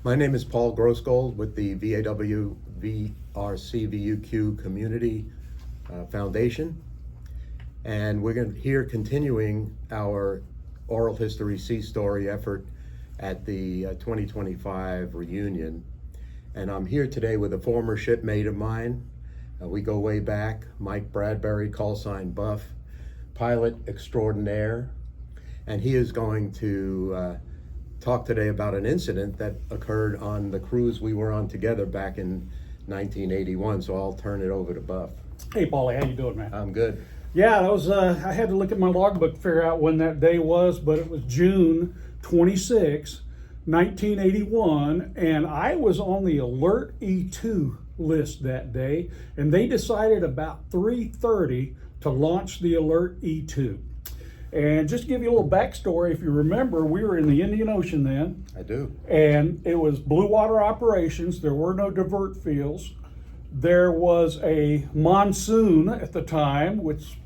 My name is Paul Grossgold with the VAW-VRC VUQ Community Foundation, and we're here continuing our oral history sea story effort at the 2025 reunion. And I'm here today with a former shipmate of mine. We go way back, Mike Bradbury, call sign Buff, pilot extraordinaire, and he is going to talk today about an incident that occurred on the cruise we were on together back in 1981. So I'll turn it over to Buff. Hey, Paulie, how you doing, man? I'm good. Yeah, that was. I had to look at my logbook to figure out when that day was, but it was June 26, 1981, and I was on the Alert E2 list that day, and they decided about 3:30 to launch the Alert E2. And just to give you a little backstory, if you remember, we were in the Indian Ocean then. I do. And it was blue water operations. There were no divert fields. There was a monsoon at the time, which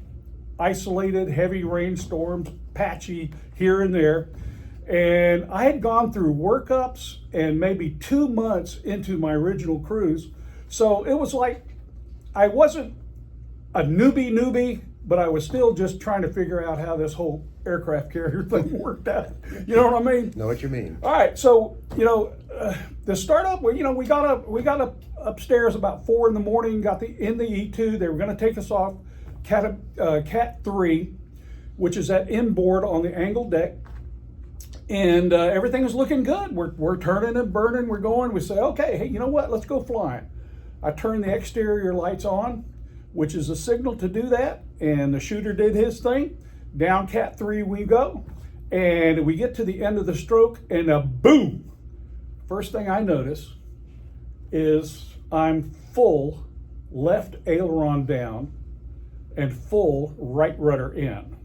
isolated heavy rainstorms, patchy here and there. And I had gone through workups and maybe 2 months into my original cruise. So it was like I wasn't a newbie, but I was still just trying to figure out how this whole aircraft carrier thing worked out. You know what I mean? Know what you mean. All right, so the startup, we got up upstairs about 4 in the morning. Got in the E2. They were going to take us off Cat 3, which is that inboard on the angled deck, and everything was looking good. We're turning and burning. We're going. We say, okay, hey, you know what? Let's go flying. I turned the exterior lights on, which is a signal to do that. And the shooter did his thing. Down Cat 3 we go. And we get to the end of the stroke and a boom. First thing I notice is I'm full left aileron down and full right rudder in.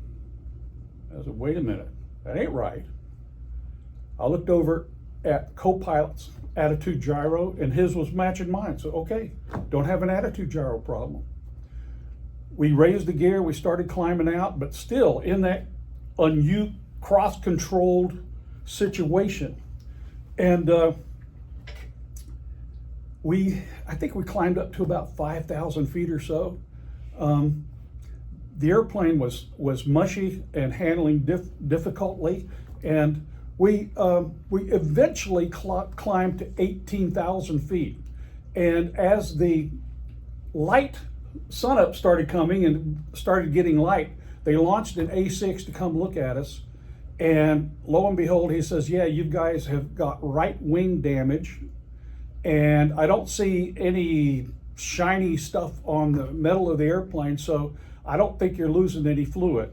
I said, wait a minute, that ain't right. I looked over at co-pilot's attitude gyro and his was matching mine. So, okay, don't have an attitude gyro problem. We raised the gear, we started climbing out, but still in that cross-controlled situation. And I think we climbed up to about 5,000 feet or so. The airplane was mushy and handling difficultly, and we eventually climbed to 18,000 feet. And as the sunup started coming and started getting light, they launched an A6 to come look at us, and lo and behold, he says, yeah, you guys have got right wing damage, and I don't see any shiny stuff on the metal of the airplane, so I don't think you're losing any fluid.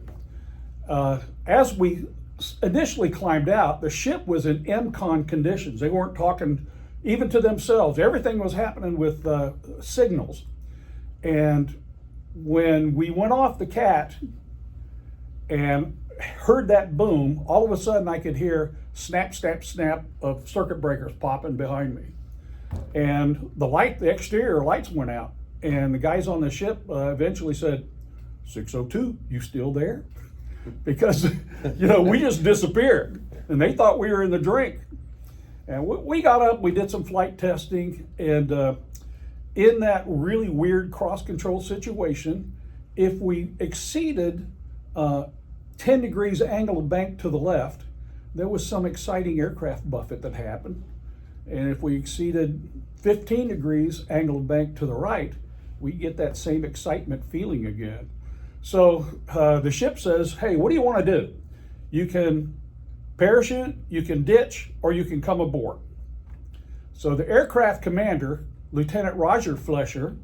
As we initially climbed out, the ship was in MCON conditions. They weren't talking even to themselves. Everything was happening with signals. And when we went off the cat and heard that boom, all of a sudden I could hear snap, snap, snap of circuit breakers popping behind me. And the exterior lights went out. And the guys on the ship eventually said, 602, you still there? Because, we just disappeared. And they thought we were in the drink. And we got up, we did some flight testing, and in that really weird cross-control situation, if we exceeded 10 degrees angle of bank to the left, there was some exciting aircraft buffet that happened. And if we exceeded 15 degrees angle of bank to the right, we get that same excitement feeling again. So the ship says, hey, what do you want to do? You can parachute, you can ditch, or you can come aboard. So the aircraft commander, Lieutenant Roger Flesher,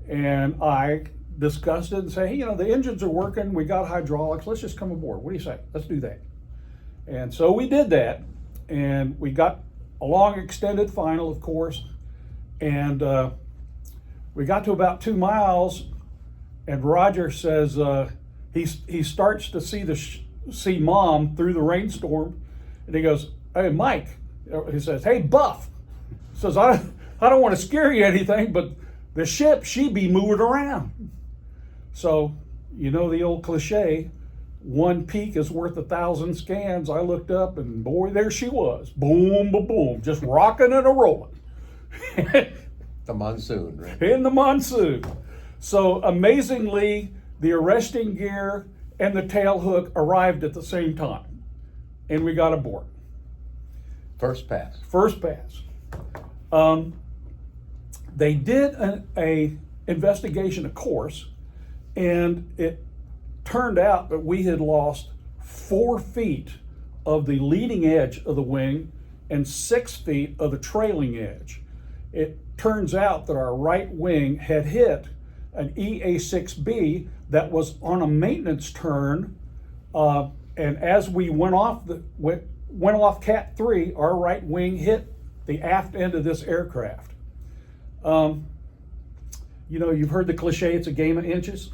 and I discussed it and say, hey, the engines are working, we got hydraulics, let's just come aboard. What do you say? Let's do that. And so we did that, and we got a long extended final, of course, and we got to about 2 miles, and Roger says he starts to see Mom through the rainstorm, and he goes, hey, Mike, he says, hey, Buff, says, I don't want to scare you anything, but the ship, she be moving around. So, the old cliche, one peek is worth 1,000 scans. I looked up and boy, there she was. Boom, boom, boom, just rocking and a rolling. The monsoon, right? In the monsoon. So amazingly, the arresting gear and the tail hook arrived at the same time, and we got aboard. First pass. First pass. They did a investigation, of course, and it turned out that we had lost 4 feet of the leading edge of the wing and 6 feet of the trailing edge. It turns out that our right wing had hit an EA6B that was on a maintenance turn, and as we went off Cat 3, our right wing hit the aft end of this aircraft. You've heard the cliche, it's a game of inches.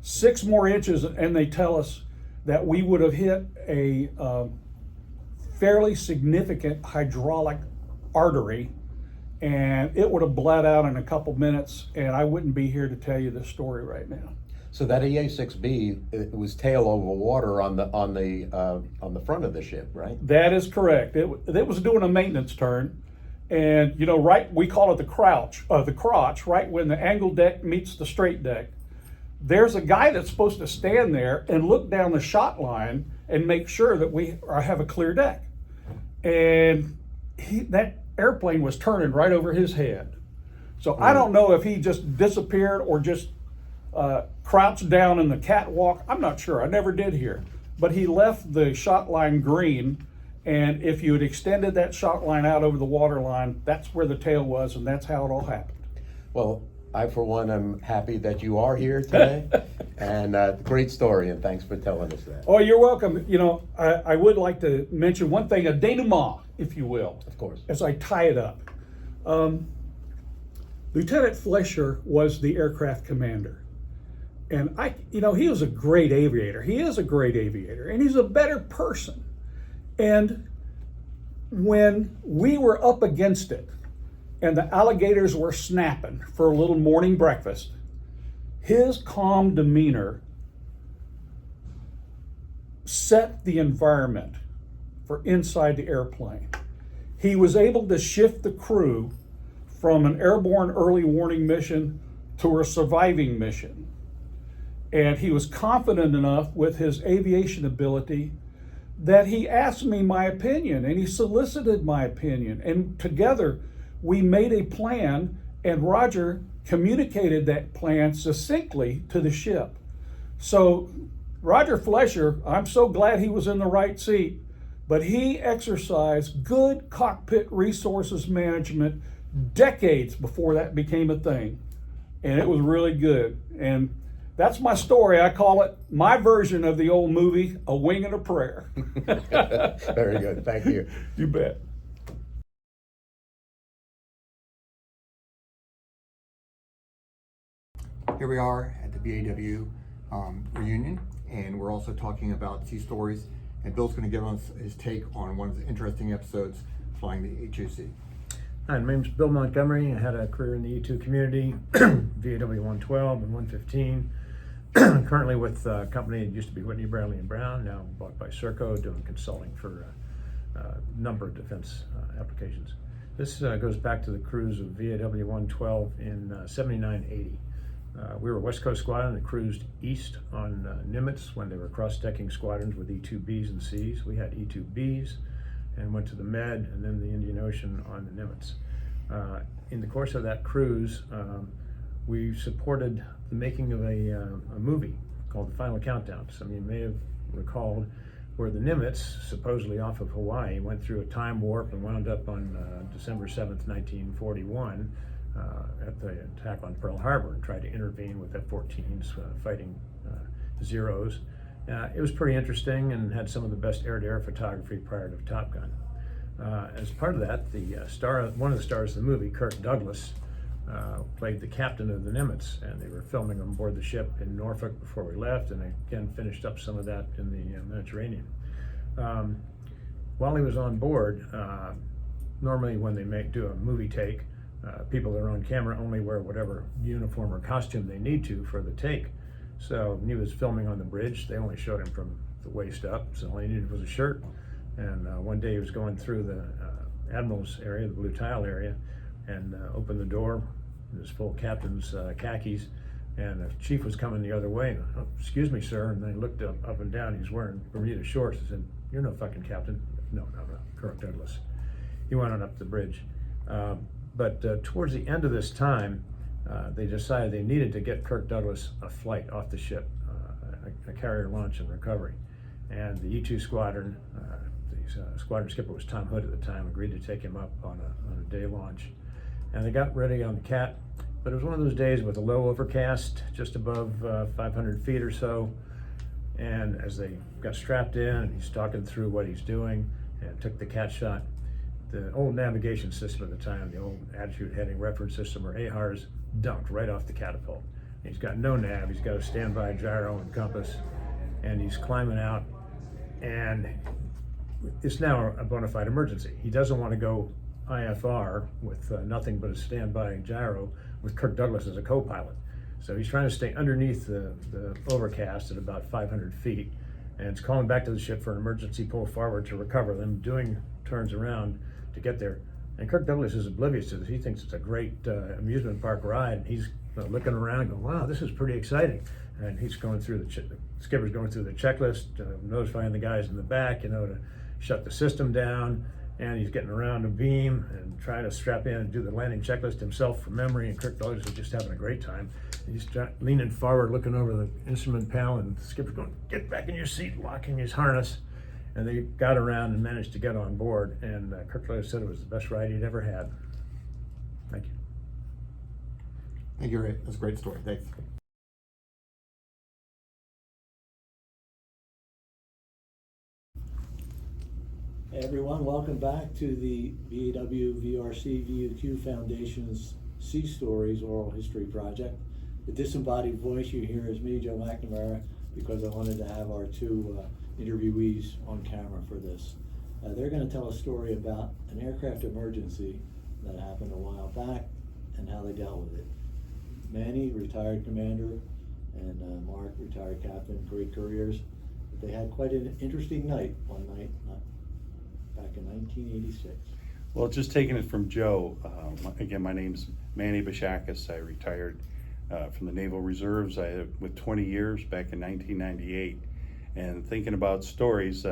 6 more inches, and they tell us that we would have hit a fairly significant hydraulic artery, and it would have bled out in a couple minutes, and I wouldn't be here to tell you this story right now. So that EA6B, it was tail over water on the front of the ship, right? That is correct. It was doing a maintenance turn, and right, we call it the crotch, right when the angled deck meets the straight deck. There's a guy that's supposed to stand there and look down the shot line and make sure that we have a clear deck. And that airplane was turning right over his head. So I don't know if he just disappeared or just crouched down in the catwalk. I'm not sure. I never did hear. But he left the shot line green, and if you had extended that shot line out over the water line, that's where the tail was, and that's how it all happened. Well, I, for one, am happy that you are here today, and great story, and thanks for telling us that. Oh, you're welcome. I would like to mention one thing, a denouement, if you will. Of course. As I tie it up. Lieutenant Flesher was the aircraft commander. And he was a great aviator. He is a great aviator, and he's a better person. And when we were up against it, and the alligators were snapping for a little morning breakfast, his calm demeanor set the environment for inside the airplane. He was able to shift the crew from an airborne early warning mission to a surviving mission. And he was confident enough with his aviation ability that he asked me my opinion, and he solicited my opinion. And together, we made a plan, and Roger communicated that plan succinctly to the ship. So Roger Flesher, I'm so glad he was in the right seat, but he exercised good cockpit resources management decades before that became a thing. And it was really good. And that's my story. I call it my version of the old movie, A Wing and a Prayer. Very good. Thank you. You bet. Here we are at the VAW reunion, and we're also talking about Sea Stories, and Bill's going to give us his take on one of the interesting episodes, flying the HOC. Hi, my name's Bill Montgomery. I had a career in the E2 community, VAW 112 and 115. Currently with a company that used to be Whitney, Bradley & Brown, now bought by Serco, doing consulting for a number of defense applications. This goes back to the cruise of VAW 112 in 79-80. We were a West Coast squadron that cruised east on Nimitz when they were cross-decking squadrons with E2Bs and Cs. We had E2Bs and went to the Med and then the Indian Ocean on the Nimitz. In the course of that cruise, we supported the making of a movie called The Final Countdown. Some of you may have recalled where the Nimitz, supposedly off of Hawaii, went through a time warp and wound up on December 7th, 1941, at the attack on Pearl Harbor, and tried to intervene with F-14s fighting Zeros. It was pretty interesting and had some of the best air-to-air photography prior to Top Gun. As part of that, one of the stars of the movie, Kirk Douglas, played the captain of the Nimitz, and they were filming on board the ship in Norfolk before we left, and again finished up some of that in the Mediterranean. While he was on board, normally when they do a movie take, people that are on camera only wear whatever uniform or costume they need to for the take. So when he was filming on the bridge, they only showed him from the waist up, so all he needed was a shirt. And one day he was going through the Admiral's area, the blue tile area, and opened the door. It was full of captain's khakis, and the chief was coming the other way. Oh, excuse me, sir. And they looked up and down. He was wearing Bermuda shorts. I said, "You're no fucking captain." No, Kirk Douglas. He went on up the bridge. But towards the end of this time, they decided they needed to get Kirk Douglas a flight off the ship, a carrier launch and recovery. And the E-2 squadron, the squadron skipper was Tom Hood at the time, agreed to take him up on a day launch. And they got ready on the Cat, but it was one of those days with a low overcast, just above 500 feet or so. And as they got strapped in, and he's talking through what he's doing, and took the Cat shot, the old navigation system at the time, the old attitude heading reference system, or AHARS, dumped right off the catapult. He's got no nav, he's got a standby gyro and compass, and he's climbing out, and it's now a bona fide emergency. He doesn't want to go IFR with nothing but a standby gyro with Kirk Douglas as a co-pilot. So he's trying to stay underneath the overcast at about 500 feet, and it's calling back to the ship for an emergency pull forward to recover them, doing turns around to get there. And Kirk Douglas is oblivious to this. He thinks it's a great amusement park ride. He's looking around and going, wow, this is pretty exciting. And he's going through the skipper's going through the checklist, notifying the guys in the back, to shut the system down. And he's getting around a beam and trying to strap in and do the landing checklist himself from memory. And Kirk Douglas is just having a great time. He's leaning forward, looking over the instrument panel, and the skipper's going, get back in your seat, locking his harness. And they got around and managed to get on board. And Kirk Douglas said it was the best ride he'd ever had. Thank you. Thank you, Ray. That's a great story. Thanks. Hey everyone, welcome back to the VAW-VRC VUQ Foundation's Sea Stories Oral History Project. The disembodied voice you hear is me, Joe McNamara, because I wanted to have our two interviewees on camera for this. They're going to tell a story about an aircraft emergency that happened a while back and how they dealt with it. Manny, retired commander, and Mark, retired captain, great careers. But they had quite an interesting night one night, back in 1986. Well, just taking it from Joe, again, my name's Manny Bashakis. I retired from the Naval Reserves with 20 years back in 1998. And thinking about stories,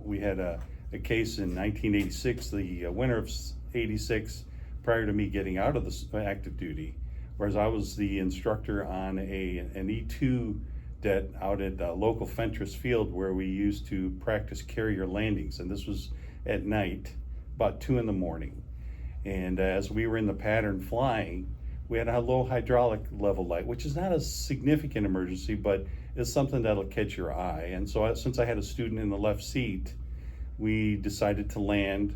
we had a case in 1986, the winter of 86, prior to me getting out of the active duty, whereas I was the instructor on an E2 det out at local Fentress Field where we used to practice carrier landings. And this was at night, about 2 in the morning. And as we were in the pattern flying, we had a low hydraulic level light, which is not a significant emergency, but it's something that'll catch your eye. And so since I had a student in the left seat, we decided to land.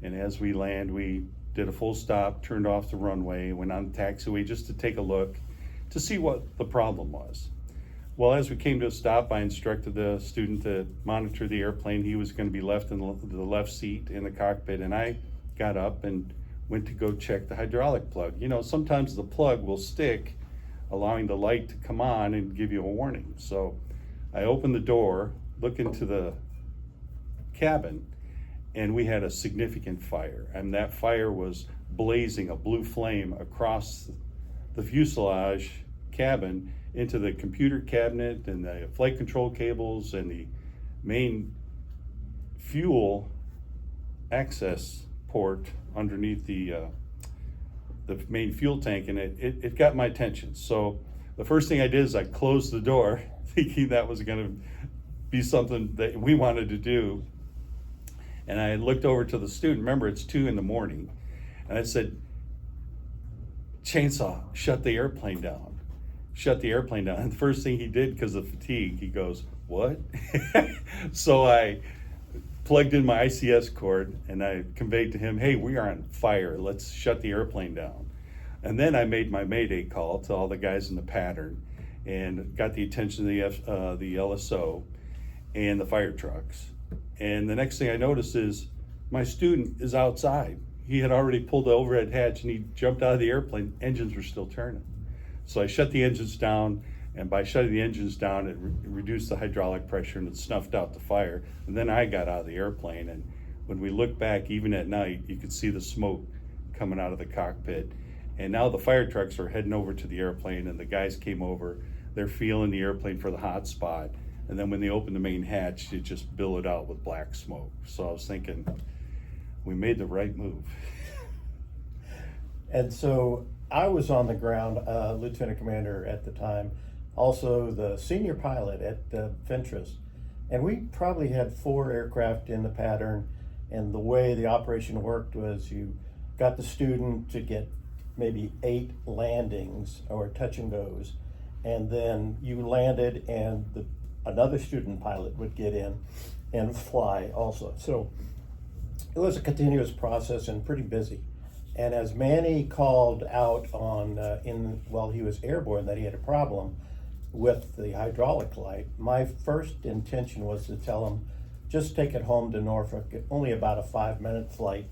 And as we land, we did a full stop, turned off the runway, went on the taxiway just to take a look to see what the problem was. Well, as we came to a stop, I instructed the student to monitor the airplane. He was going to be left in the left seat in the cockpit, and I got up and went to go check the hydraulic plug. Sometimes the plug will stick, allowing the light to come on and give you a warning. So I opened the door, look into the cabin, and we had a significant fire. And that fire was blazing a blue flame across the fuselage cabin into the computer cabinet and the flight control cables and the main fuel access port underneath the main fuel tank, and it got my attention. So the first thing I did is I closed the door, thinking that was going to be something that we wanted to do. And I looked over to the student. Remember, it's 2 in the morning, and I said, "Chainsaw, shut the airplane down." Shut the airplane down. And the first thing he did, because of fatigue, he goes, "What?" So I plugged in my ICS cord and I conveyed to him, "Hey, we are on fire. Let's shut the airplane down." And then I made my mayday call to all the guys in the pattern and got the attention of the LSO and the fire trucks. And the next thing I noticed is my student is outside. He had already pulled the overhead hatch and he jumped out of the airplane. Engines were still turning. So I shut the engines down And by shutting the engines down, it reduced the hydraulic pressure and it snuffed out the fire. And then I got out of the airplane, and when we look back, even at night, you could see the smoke coming out of the cockpit. And now the fire trucks are heading over to the airplane, and the guys came over. They're feeling the airplane for the hot spot. And then when they opened the main hatch, it just billowed out with black smoke. So I was thinking, we made the right move. And so I was on the ground, lieutenant commander at the time, also the senior pilot at Ventress. And we probably had 4 aircraft in the pattern. And the way the operation worked was you got the student to get maybe 8 landings or touch and goes. And then you landed, and another student pilot would get in and fly also. So it was a continuous process and pretty busy. And as Manny called out on while he was airborne that he had a problem with the hydraulic light, my first intention was to tell him, just take it home to Norfolk, only about a 5-minute flight,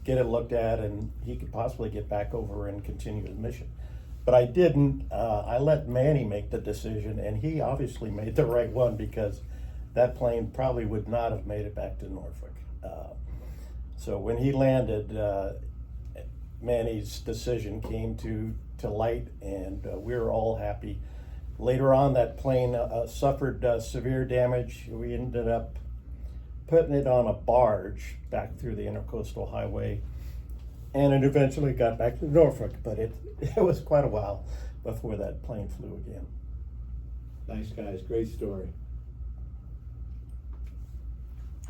get it looked at, and he could possibly get back over and continue his mission. But I didn't. I let Manny make the decision, and he obviously made the right one, because that plane probably would not have made it back to Norfolk. So when he landed, Manny's decision came to light, and we were all happy. Later on, that plane suffered severe damage. We ended up putting it on a barge back through the Intercoastal Highway, and it eventually got back to Norfolk, but it was quite a while before that plane flew again. Nice guys, great story.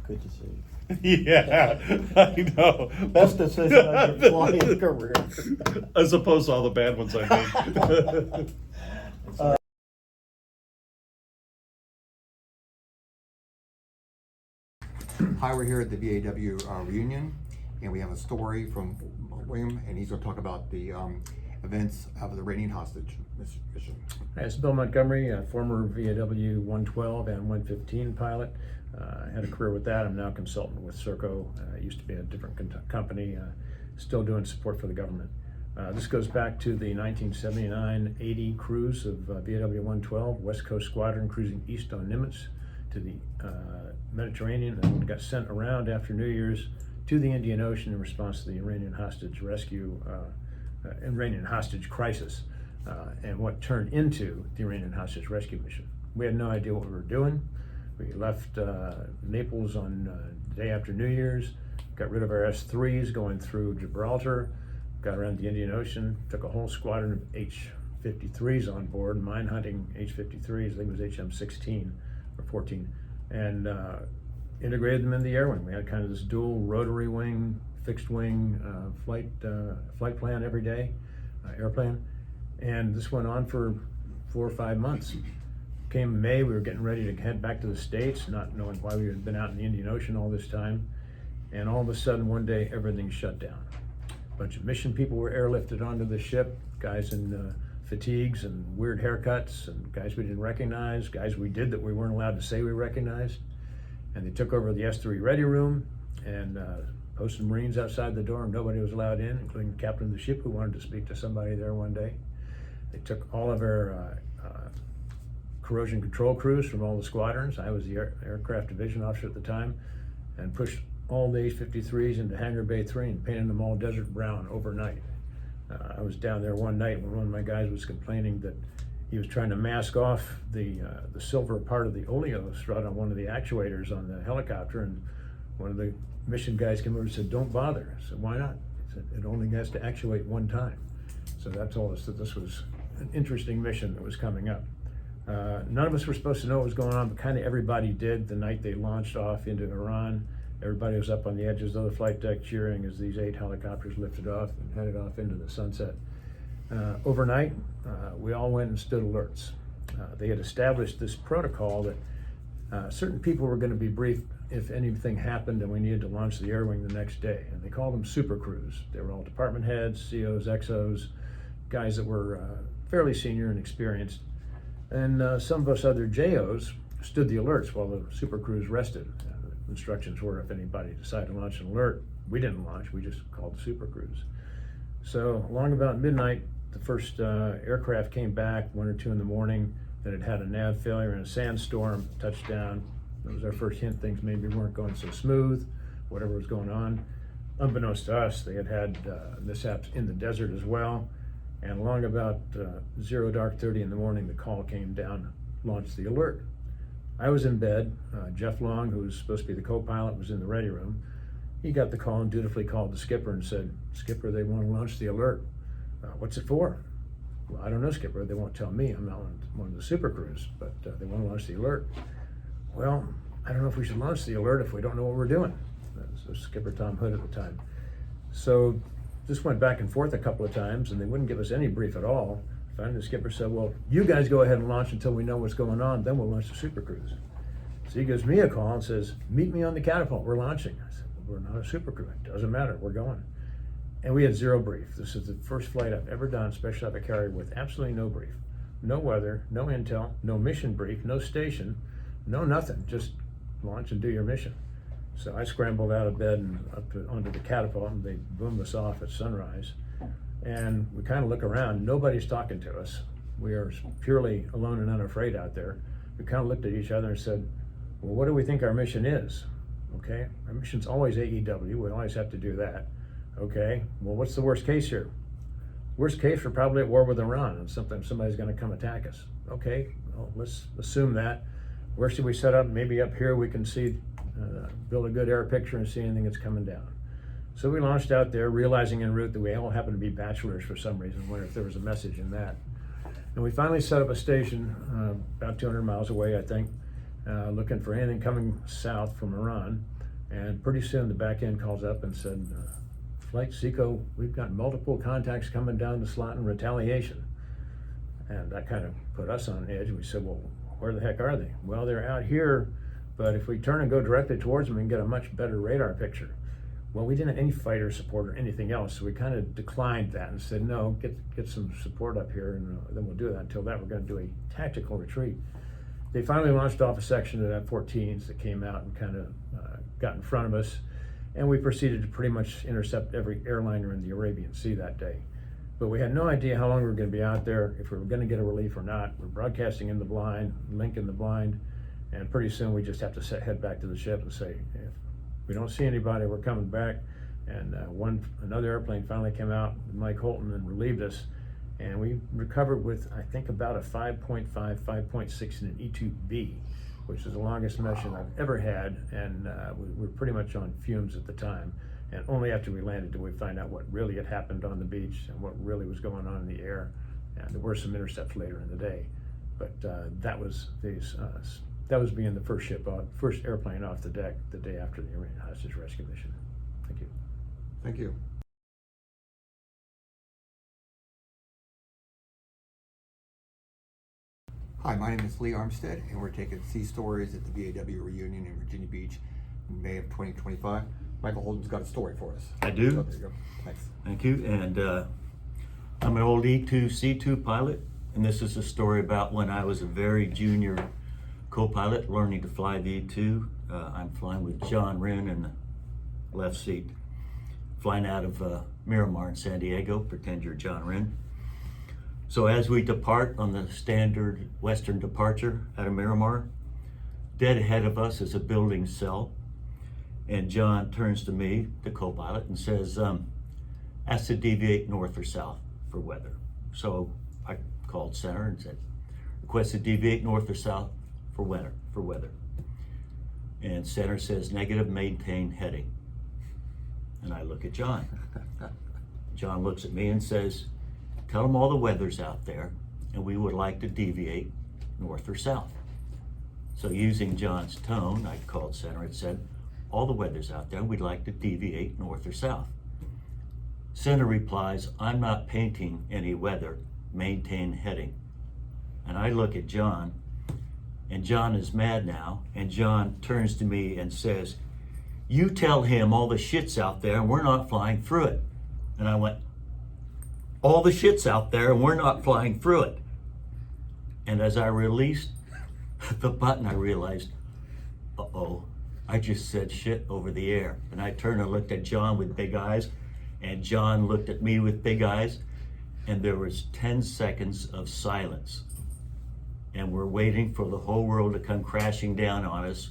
Good to see you. Yeah, I know. Best decision of your flying career. As opposed to all the bad ones I made. Hi, we're here at the VAW reunion, and we have a story from William, and he's going to talk about the events of the Iranian hostage mission. Hi, it's Bill Montgomery, a former VAW 112 and 115 pilot. I had a career with that. I'm now a consultant with Serco. Used to be a different company, still doing support for the government. This goes back to the 1979-80 cruise of VAW 112, West Coast Squadron, cruising east on Nimitz to the Mediterranean, and got sent around after New Year's to the Indian Ocean in response to the Iranian hostage rescue, Iranian hostage crisis, and what turned into the Iranian hostage rescue mission. We had no idea what we were doing. We left Naples on the day after New Year's, got rid of our S-3s going through Gibraltar, got around the Indian Ocean, took a whole squadron of H-53s on board, mine hunting H-53s, I think it was HM-16 or 14, and integrated them in the air wing. We had kind of this dual rotary wing, fixed wing flight plan every day, airplane, and this went on for 4 or 5 months. Came May, we were getting ready to head back to the States, not knowing why we had been out in the Indian Ocean all this time. And all of a sudden, one day, everything shut down. A bunch of mission people were airlifted onto the ship, guys in fatigues and weird haircuts, and guys we didn't recognize, guys we did that we weren't allowed to say we recognized. And they took over the S-3 ready room and posted Marines outside the door, and nobody was allowed in, including the captain of the ship who wanted to speak to somebody there one day. They took all of our corrosion control crews from all the squadrons. I was the aircraft division officer at the time, and pushed all the H-53s into Hangar Bay 3 and painted them all desert brown overnight. I was down there one night when one of my guys was complaining that he was trying to mask off the silver part of the oleo strut on one of the actuators on the helicopter, and one of the mission guys came over and said, "Don't bother." I said, "Why not?" He said, "It only has to actuate one time." So that told us that this was an interesting mission that was coming up. None of us were supposed to know what was going on, but kind of everybody did the night they launched off into Iran. Everybody was up on the edges of the flight deck cheering as these 8 helicopters lifted off and headed off into the sunset. Overnight, we all went and stood alerts. They had established this protocol that certain people were going to be briefed if anything happened and we needed to launch the air wing the next day. And they called them super crews. They were all department heads, COs, XOs, guys that were fairly senior and experienced. And some of us other JOs stood the alerts while the super crews rested. The instructions were, if anybody decided to launch an alert, we didn't launch, we just called the super crews. So along about midnight, the first aircraft came back, 1 or 2 in the morning. that had had a nav failure in a sandstorm, touchdown. That was our first hint things maybe weren't going so smooth, whatever was going on. Unbeknownst to us, they had had mishaps in the desert as well. And along about 0:30 in the morning, the call came down, launched the alert. I was in bed. Jeff Long, who was supposed to be the co-pilot, was in the ready room. He got the call and dutifully called the skipper and said, "Skipper, they want to launch the alert." "What's it for?" "Well, I don't know, Skipper. They won't tell me. I'm not one of the super crews, but they want to launch the alert." "Well, I don't know if we should launch the alert if we don't know what we're doing." That was Skipper Tom Hood at the time. So this went back and forth a couple of times, and they wouldn't give us any brief at all. Finally, the skipper said, "Well, you guys go ahead and launch until we know what's going on, then we'll launch the super cruise." So he gives me a call and says, "Meet me on the catapult, we're launching." I said, "Well, we're not a super crew, it doesn't matter, we're going." And we had zero brief. This is the first flight I've ever done, special epic carrier, with absolutely no brief. No weather, no intel, no mission brief, no station, no nothing, just launch and do your mission. So I scrambled out of bed and onto the catapult, and they boomed us off at sunrise. And we kind of look around, nobody's talking to us. We are purely alone and unafraid out there. We kind of looked at each other and said, "Well, what do we think our mission is?" "Okay, our mission's always AEW, we always have to do that." "Okay, well, what's the worst case here?" "Worst case, we're probably at war with Iran, and somebody's gonna come attack us." "Okay, well, let's assume that. Where should we set up? Maybe up here we can see, build a good air picture and see anything that's coming down." So we launched out there, realizing en route that we all happened to be bachelors for some reason. I wonder if there was a message in that. And we finally set up a station about 200 miles away, I think, looking for anything coming south from Iran. And pretty soon the back end calls up and said, "Flight Seco, we've got multiple contacts coming down the slot in retaliation." And that kind of put us on edge. We said, "Well, where the heck are they?" "Well, they're out here, but if we turn and go directly towards them, we can get a much better radar picture." Well, we didn't have any fighter support or anything else, so we kind of declined that and said, "No, get some support up here, and then we'll do that. Until that, we're going to do a tactical retreat." They finally launched off a section of F-14s that came out and kind of got in front of us, and we proceeded to pretty much intercept every airliner in the Arabian Sea that day. But we had no idea how long we were going to be out there, if we were going to get a relief or not. We're broadcasting in the blind, link in the blind, and pretty soon we just have to head back to the ship and say, "If we don't see anybody, we're coming back." And another airplane finally came out, Mike Holton, and relieved us. And we recovered with, I think, about a 5.5, 5.6 in an E2B, which is the longest mission I've ever had. And we were pretty much on fumes at the time. And only after we landed did we find out what really had happened on the beach and what really was going on in the air. And there were some intercepts later in the day. But that was being the first airplane off the deck the day after the Iranian hostage rescue mission. Thank you. Thank you. Hi, my name is Lee Armstead, and we're taking Sea Stories at the VAW reunion in Virginia Beach in May of 2025. Michael Holden's got a story for us. I do. So there you go. Thanks. Thank you. And I'm an old E2 C2 pilot, and this is a story about when I was a very junior co-pilot learning to fly the E2. I'm flying with John Wren in the left seat, flying out of Miramar in San Diego. Pretend you're John Wren. So as we depart on the standard Western departure out of Miramar, dead ahead of us is a building cell. And John turns to me, the co-pilot, and says, "Ask to deviate north or south for weather." So I called center and said, "Request to deviate north or south for weather. And center says, "Negative, maintain heading." And I look at John. John looks at me and says, "Tell them all the weather's out there, and we would like to deviate north or south." So using John's tone, I called center and said, "All the weather's out there, we'd like to deviate north or south." Center replies, "I'm not painting any weather, maintain heading." And I look at John, and John is mad now, and John turns to me and says, "You tell him all the shit's out there and we're not flying through it." And I went, "All the shit's out there and we're not flying through it." And as I released the button, I realized, uh-oh, I just said shit over the air. And I turned and looked at John with big eyes, and John looked at me with big eyes, and there was 10 seconds of silence. and we're waiting for the whole world to come crashing down on us.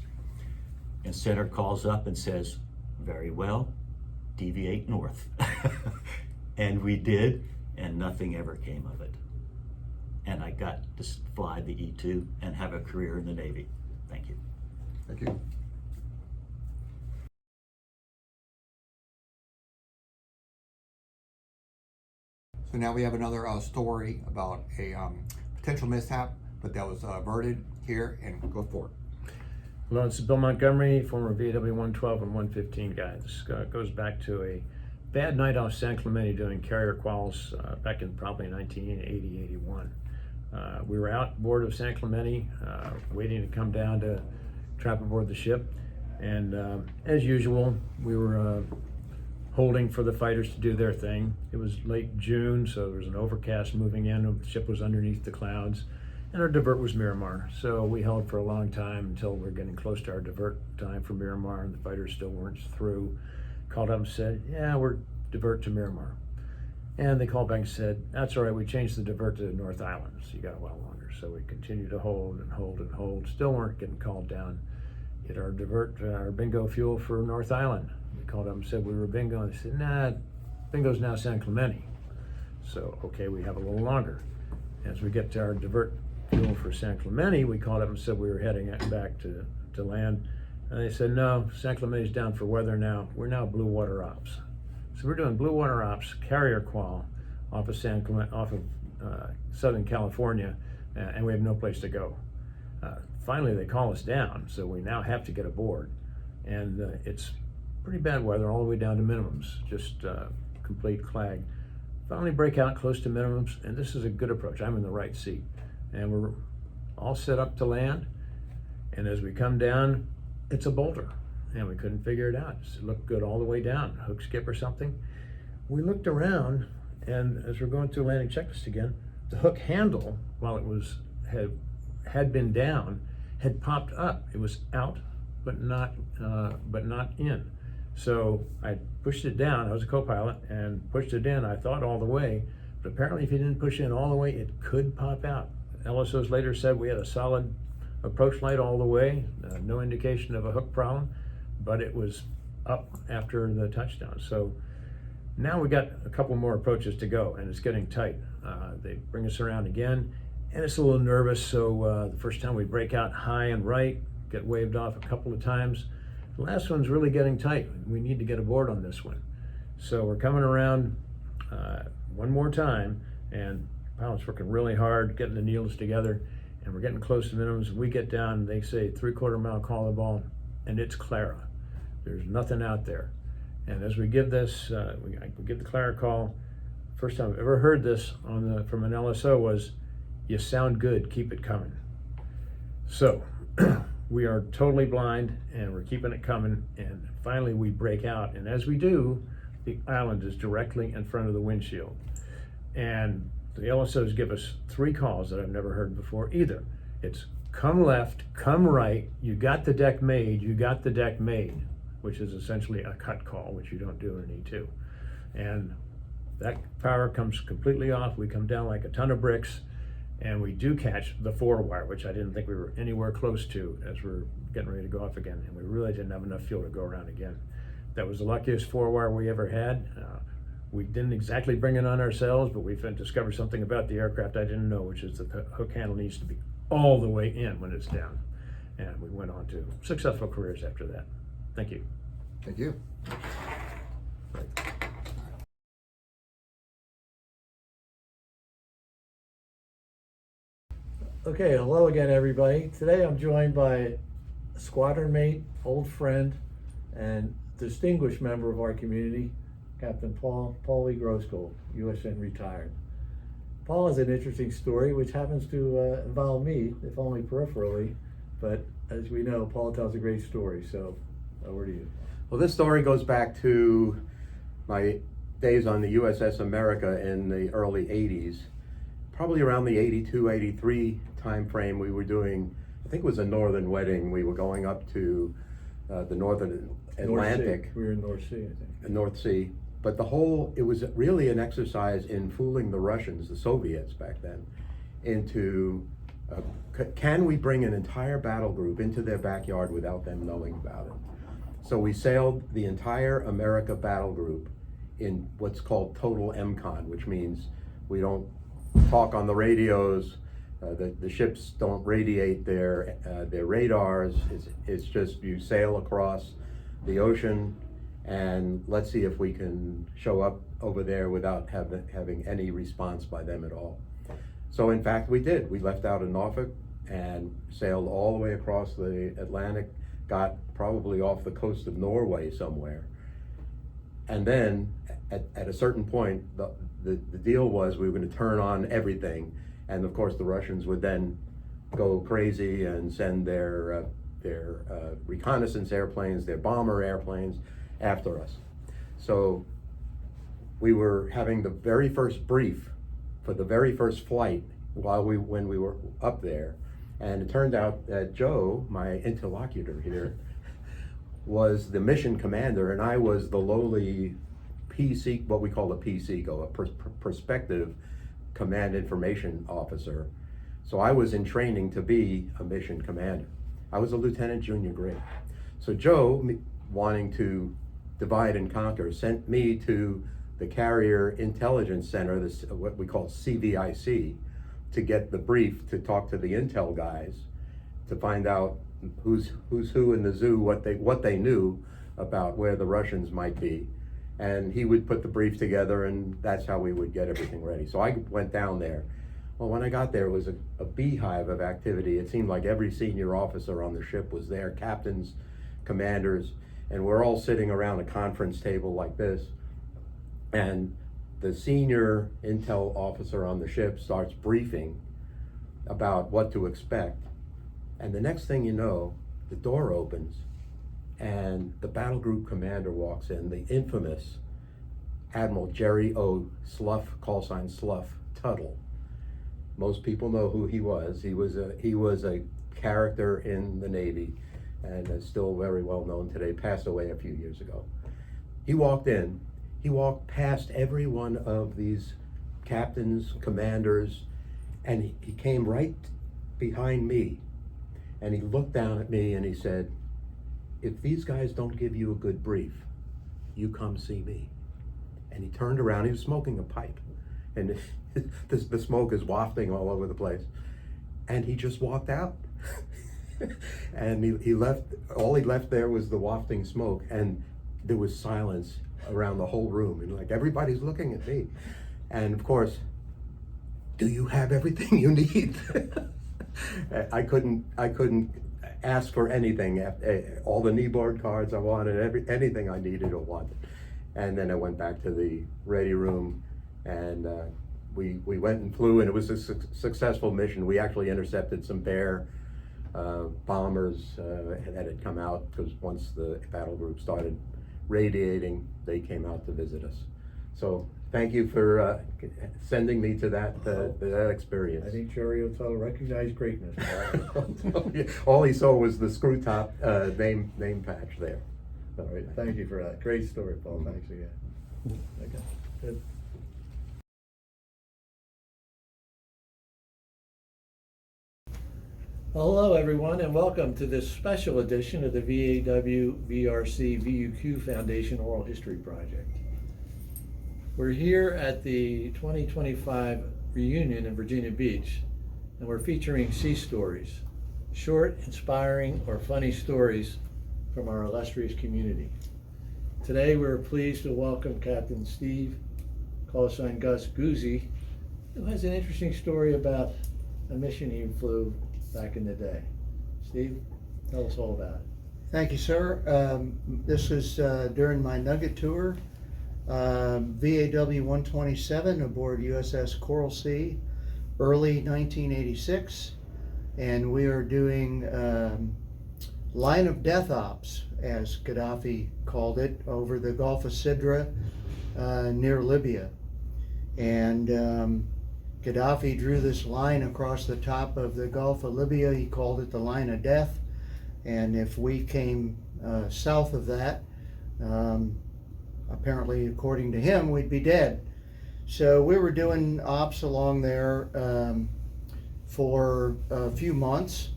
And center calls up and says, very well, deviate north. And we did, and nothing ever came of it. And I got to fly the E2 and have a career in the Navy. Thank you. Thank you. So now we have another story about a potential mishap, but that was averted here, and go for it. Hello, this is Bill Montgomery, former VAW 112 and 115 guy. This goes back to a bad night off San Clemente doing carrier quals back in probably 1980, 81. We were out board of San Clemente, waiting to come down to trap aboard the ship. And as usual, we were holding for the fighters to do their thing. It was late June, so there was an overcast moving in. The ship was underneath the clouds, and our divert was Miramar. So we held for a long time until we were getting close to our divert time for Miramar, and the fighters still weren't through. Called up and said, yeah, we're divert to Miramar. And they called back and said, that's all right, we changed the divert to North Island, so you got a while longer. So we continued to hold and hold and hold, still weren't getting called down. Get our divert, our bingo fuel for North Island. We called up and said we were bingo, and they said, nah, bingo's now San Clemente. So, okay, we have a little longer. As we get to our divert fuel for San Clemente, we called up and said we were heading back to land. And they said, no, San Clemente's down for weather now. We're now blue water ops. So we're doing blue water ops, carrier qual off of San Clemente, off of Southern California, and we have no place to go. Finally, they call us down, so we now have to get aboard. And it's pretty bad weather all the way down to minimums, just complete clag. Finally break out close to minimums, and this is a good approach. I'm in the right seat. And we're all set up to land. And as we come down, it's a boulder, and we couldn't figure it out. It looked good all the way down, hook skip or something. We looked around, and as we're going through landing checklist again, the hook handle, while it was had been down, had popped up. It was out, but not in. So I pushed it down. I was a co-pilot and pushed it in. I thought all the way, but apparently if you didn't push in all the way, it could pop out. LSOs later said we had a solid approach light all the way, no indication of a hook problem, but it was up after the touchdown. So now we got a couple more approaches to go, and it's getting tight. They bring us around again, and it's a little nervous. So the first time we break out high and right, get waved off a couple of times. The last one's really getting tight. We need to get aboard on this one. So we're coming around one more time, and the pilot's working really hard, getting the needles together, and we're getting close to minimums. We get down, they say 3/4 mile call the ball, and it's Clara. There's nothing out there. And as we give this, we give the Clara call. First time I've ever heard this from an LSO was, you sound good, keep it coming. So we are totally blind, and we're keeping it coming, and finally we break out. And as we do, the island is directly in front of the windshield. And the LSOs give us 3 calls that I've never heard before either. It's come left, come right, you got the deck made, you got the deck made, which is essentially a cut call, which you don't do in an E2. And that power comes completely off. We come down like a ton of bricks, and we do catch the 4-wire, which I didn't think we were anywhere close to as we're getting ready to go off again. And we really didn't have enough fuel to go around again. That was the luckiest 4-wire we ever had. We didn't exactly bring it on ourselves, but we discovered something about the aircraft I didn't know, which is that the hook handle needs to be all the way in when it's down. And we went on to successful careers after that. Thank you. Thank you. Okay, hello again, everybody. Today I'm joined by a squadron mate, old friend, and distinguished member of our community, Captain Paulie Grossgold, USN retired. Paul has an interesting story, which happens to involve me, if only peripherally, but as we know, Paul tells a great story, so over to you. Well, this story goes back to my days on the USS America in the early 80s. Probably around the 82, 83 time frame, we were doing, I think it was a northern wedding. We were going up to the northern Atlantic. We were in North Sea, I think. North Sea. But it was really an exercise in fooling the Russians, the Soviets back then, into Can we bring an entire battle group into their backyard without them knowing about it? So we sailed the entire America battle group in what's called total MCON, which means we don't talk on the radios, the ships don't radiate their radars. It's just you sail across the ocean and let's see if we can show up over there without having any response by them at all. So in fact we did. We left out of Norfolk and sailed all the way across the Atlantic, got probably off the coast of Norway somewhere. And then at a certain point, the deal was we were going to turn on everything. And of course the Russians would then go crazy and send their reconnaissance airplanes, their bomber airplanes after us. So we were having the very first brief for the very first flight when we were up there. And it turned out that Joe, my interlocutor here, was the mission commander, and I was the lowly PC, what we call a PCGO, a Prospective Command Information Officer. So I was in training to be a mission commander. I was a lieutenant junior grade. So Joe, wanting to divide and conquer, sent me to the Carrier Intelligence Center, what we call CVIC, to get the brief to talk to the intel guys to find out who's who in the zoo, what they knew about where the Russians might be. And he would put the brief together, and that's how we would get everything ready. So I went down there. Well, when I got there, it was a beehive of activity. It seemed like every senior officer on the ship was there, captains, commanders, and we're all sitting around a conference table like this. And the senior intel officer on the ship starts briefing about what to expect. And the next thing you know, the door opens and the battle group commander walks in, the infamous Admiral Jerry O. Slough, call sign Slough, Tuttle. Most people know who he was. He was a character in the Navy and is still very well known today, passed away a few years ago. He walked in, he walked past every one of these captains, commanders, and he came right behind me. And he looked down at me and he said, "If these guys don't give you a good brief, you come see me." And he turned around, he was smoking a pipe, and the smoke is wafting all over the place. And he just walked out. And he left, all he left there was the wafting smoke, and there was silence around the whole room, and like everybody's looking at me. And of course, do you have everything you need? I couldn't ask for anything. All the kneeboard cards I wanted, anything I needed or wanted. And then I went back to the ready room, and we went and flew, and it was a successful mission. We actually intercepted some Bear bombers that had come out, because once the battle group started radiating, they came out to visit us. So thank you for sending me to that experience. I think Jerry O'Tell recognized greatness. All he saw was the screw top name patch there. All right, thank you for that. Great story, Paul. Thanks again. Okay, good. Hello, everyone, and welcome to this special edition of the VAW-VRC VUQ Foundation Oral History Project. We're here at the 2025 reunion in Virginia Beach, and we're featuring Sea Stories, short, inspiring, or funny stories from our illustrious community. Today, we're pleased to welcome Captain Steve, call sign Gus Guzzi, who has an interesting story about a mission he flew back in the day. Steve, tell us all about it. Thank you, sir. This is during my Nugget tour, VAW-127 aboard USS Coral Sea, early 1986, and we are doing line of death ops, as Gaddafi called it, over the Gulf of Sidra near Libya. And Gaddafi drew this line across the top of the Gulf of Libya. He called it the line of death. And if we came south of that, apparently, according to him, we'd be dead. So we were doing ops along there, for a few months,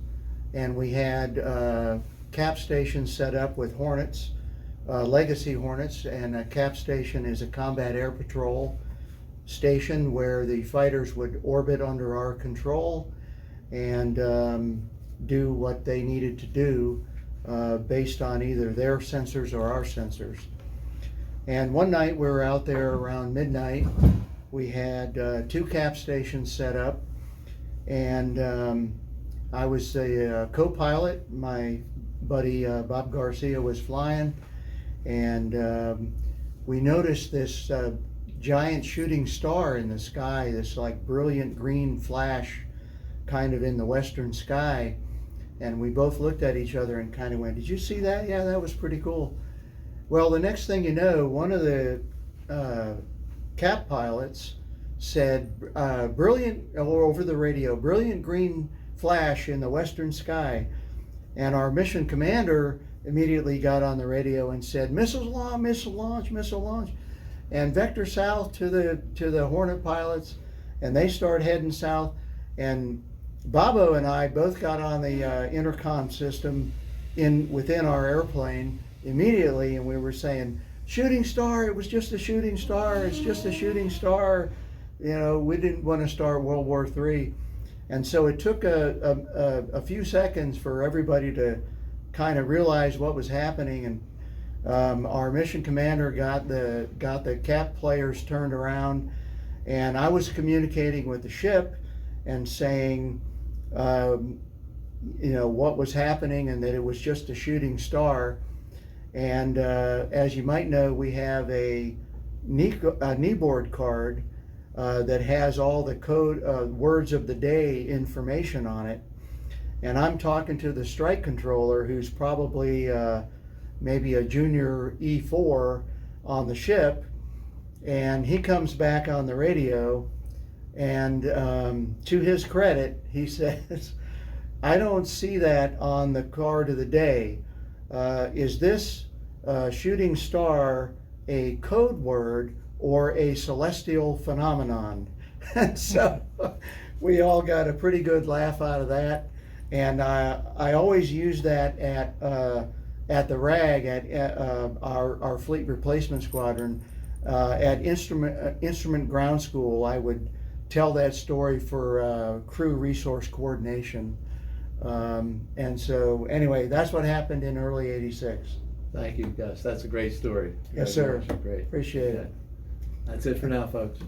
and we had cap stations set up with Hornets, Legacy Hornets, and a cap station is a combat air patrol station where the fighters would orbit under our control and do what they needed to do based on either their sensors or our sensors. And one night we were out there around midnight. We had 2 cap stations set up, and I was the co-pilot. My buddy Bob Garcia was flying, and we noticed this giant shooting star in the sky, this like brilliant green flash kind of in the western sky. And we both looked at each other and kind of went, "Did you see that? Yeah, that was pretty cool." Well, the next thing you know, one of the cap pilots said, brilliant, over the radio, "Brilliant green flash in the western sky." And our mission commander immediately got on the radio and said, "Missiles launch, missile launch, missile launch." And vector south to the Hornet pilots, and they start heading south. And Bobo and I both got on the intercom system within our airplane immediately, and we were saying, "Shooting star, it was just a shooting star, it's just a shooting star." You know, we didn't want to start World War III. And so it took a few seconds for everybody to kind of realize what was happening. And our mission commander got the cap players turned around, and I was communicating with the ship and saying, you know, what was happening and that it was just a shooting star. And as you might know, we have a kneeboard card that has all the code words of the day information on it. And I'm talking to the strike controller, who's probably maybe a junior E4 on the ship, and he comes back on the radio, and to his credit, he says, "I don't see that on the card of the day. Is this shooting star a code word or a celestial phenomenon?" And so we all got a pretty good laugh out of that. And I always use that at the RAG, at our fleet replacement squadron, at instrument ground school. I would tell that story for crew resource coordination. And so anyway, that's what happened in early '86. Thank you, Gus. That's a great story. Yes, sir. Great. Appreciate it. That's it for now, folks.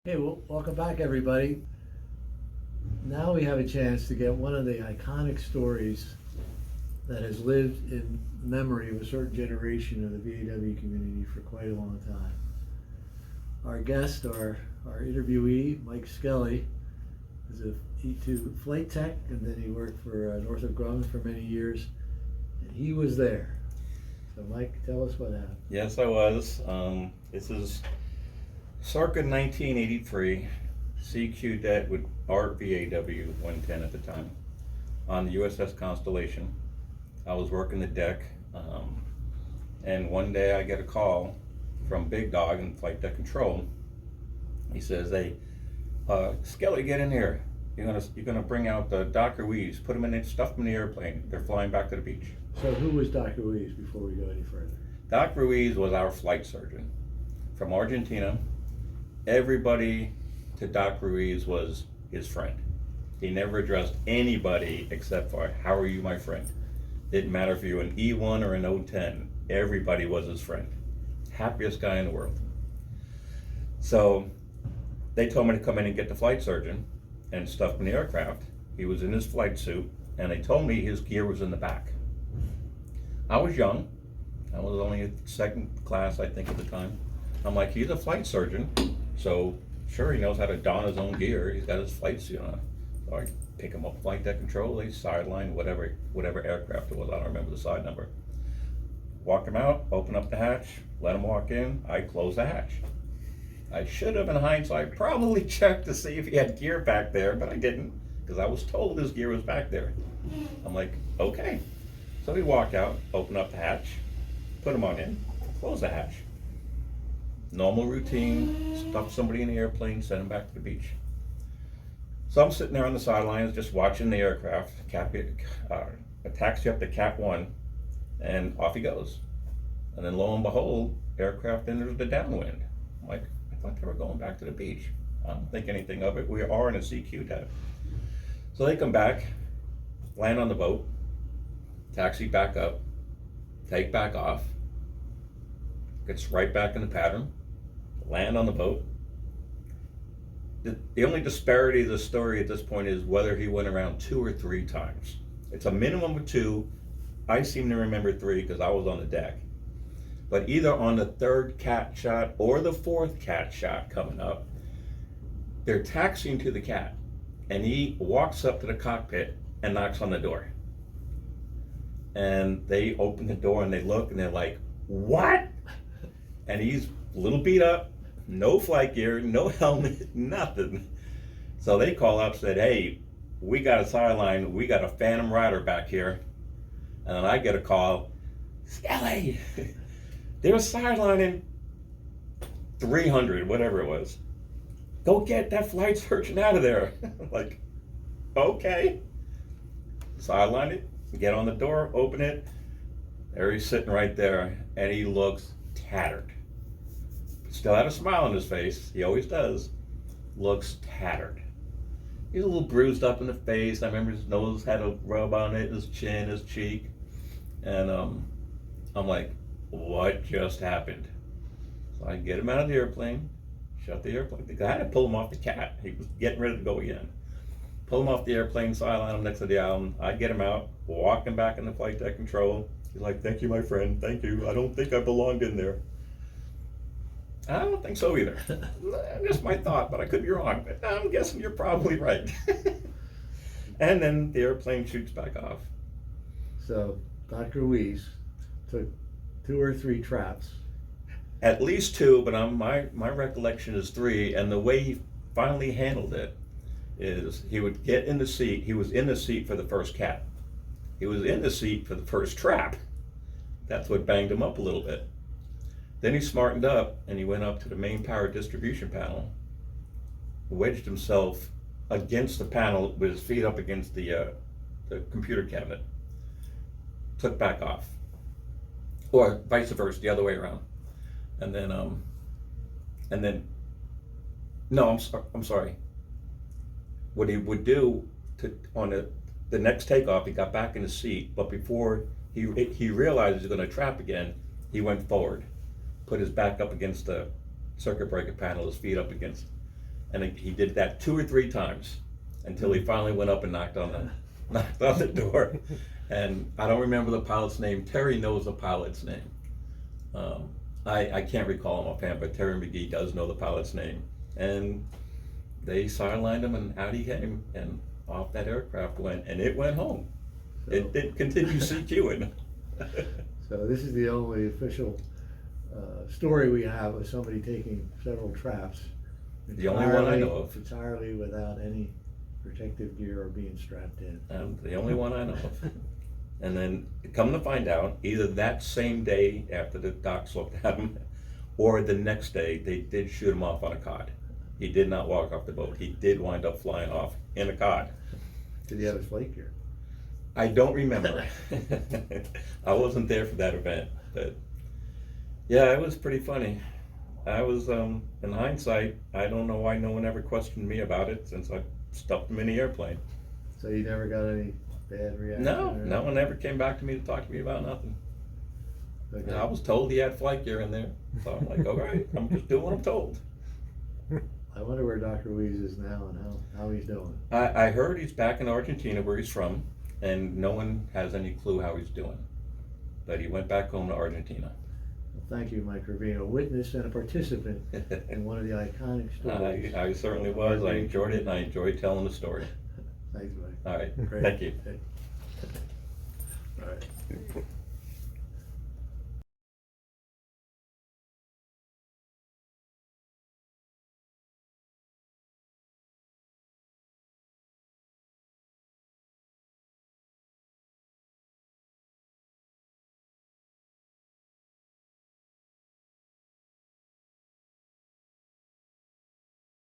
Okay, well, welcome back, everybody. Now we have a chance to get one of the iconic stories that has lived in memory of a certain generation of the VAW community for quite a long time. Our guest, our interviewee, Mike Skelly, is a E2 flight tech, and then he worked for Northrop Grumman for many years, and he was there. So Mike, tell us what happened. Yes, I was. This is circa 1983, CQ det with our VAW-110 at the time, on the USS Constellation. I was working the deck, and one day I get a call from Big Dog in Flight Deck Control. He says, "Hey, Skelly, get in here. You're gonna bring out the Dr. Wees, put them in it, stuff them in the airplane. They're flying back to the beach." So who was Dr. Wees before we go any further? Dr. Wees was our flight surgeon from Argentina. Everybody to Dr. Wees was his friend. He never addressed anybody except for, "How are you, my friend?" Didn't matter if you were an E1 or an O10, everybody was his friend. Happiest guy in the world. So they told me to come in and get the flight surgeon and stuff in the aircraft. He was in his flight suit, and they told me his gear was in the back. I was young. I was only in second class, I think, at the time. I'm like, he's a flight surgeon, so sure, he knows how to don his own gear. He's got his flight suit on. So I pick him up, flight deck control, they sideline, whatever aircraft it was. I don't remember the side number. Walk him out, open up the hatch, let him walk in. I close the hatch. I should have, in hindsight, probably checked to see if he had gear back there, but I didn't, because I was told his gear was back there. I'm like, okay. So we walk out, open up the hatch, put him on in, close the hatch. normal routine, stuff somebody in the airplane, send them back to the beach. So I'm sitting there on the sidelines just watching the aircraft, a taxi up to Cat 1, and off he goes. And then lo and behold, aircraft enters the downwind. I'm like, I thought they were going back to the beach. I don't think anything of it. We are in a CQ dive. So they come back, land on the boat, taxi back up, take back off, gets right back in the pattern, land on the boat. The only disparity of the story at this point is whether he went around 2 or 3 times. It's a minimum of 2. I seem to remember 3 because I was on the deck. But either on the 3rd cat shot or the 4th cat shot coming up, they're taxiing to the cat, and he walks up to the cockpit and knocks on the door. And they open the door and they look and they're like, what? And he's a little beat up, no flight gear, no helmet, nothing. So they call up and said, hey, we got a sideline, we got a Phantom Rider back here. And then I get a call, Skelly, they're sidelining 300, whatever it was. Go get that flight surgeon out of there. Like, okay. Sideline it, get on the door, open it. There he's sitting right there, and he looks tattered. Still had a smile on his face, he always does. Looks tattered. He's a little bruised up in the face. I remember his nose had a rub on it, his chin, his cheek. And I'm like, what just happened? So I get him out of the airplane, shut the airplane. The guy had to pull him off the cat. He was getting ready to go again. Pull him off the airplane, sideline him next to the island. I get him out, walk him back in the flight deck control. He's like, thank you, my friend, thank you. I don't think I belonged in there. I don't think so either. Just my thought, but I could be wrong. But I'm guessing you're probably right. And then the airplane shoots back off. So Dr. Ruiz took 2 or 3 traps. At least 2, but my recollection is 3. And the way he finally handled it is he would get in the seat. He was in the seat for the first cat. He was in the seat for the first trap. That's what banged him up a little bit. Then he smartened up and he went up to the main power distribution panel, wedged himself against the panel with his feet up against the computer cabinet, took back off, or vice versa, the other way around. And then no, I'm sorry. What he would do on the next takeoff, he got back in his seat, but before he realized he was going to trap again, he went forward, put his back up against the circuit breaker panel, his feet up against, and he did that 2 or 3 times until he finally went up and knocked on the door. And I don't remember the pilot's name. Terry knows the pilot's name. I can't recall him offhand, but Terry McGee does know the pilot's name. And they sidelined him, and out he came, and off that aircraft went, and it went home. So, It did continue CQing. So this is the only official story we have of somebody taking several traps. The only one I know of. Entirely without any protective gear or being strapped in. The only one I know of. And then come to find out, either that same day after the docs looked at him, or the next day, they did shoot him off on a cod. He did not walk off the boat. He did wind up flying off in a cod. Did he have his flight gear? I don't remember. I wasn't there for that event, but yeah, it was pretty funny. I was, in hindsight, I don't know why no one ever questioned me about it since I stuffed him in the airplane. So you never got any bad reaction? No one ever came back to me to talk to me about nothing. Okay. And I was told he had flight gear in there, so I'm like, all right, I'm just doing what I'm told. I wonder where Dr. Ruiz is now and how he's doing. I heard he's back in Argentina where he's from, and no one has any clue how he's doing. But he went back home to Argentina. Well, thank you, Mike, for being a witness and a participant in one of the iconic stories. I certainly was. I enjoyed it, and I enjoyed telling the story. Thanks, Mike. All right, Great. thank you. All right.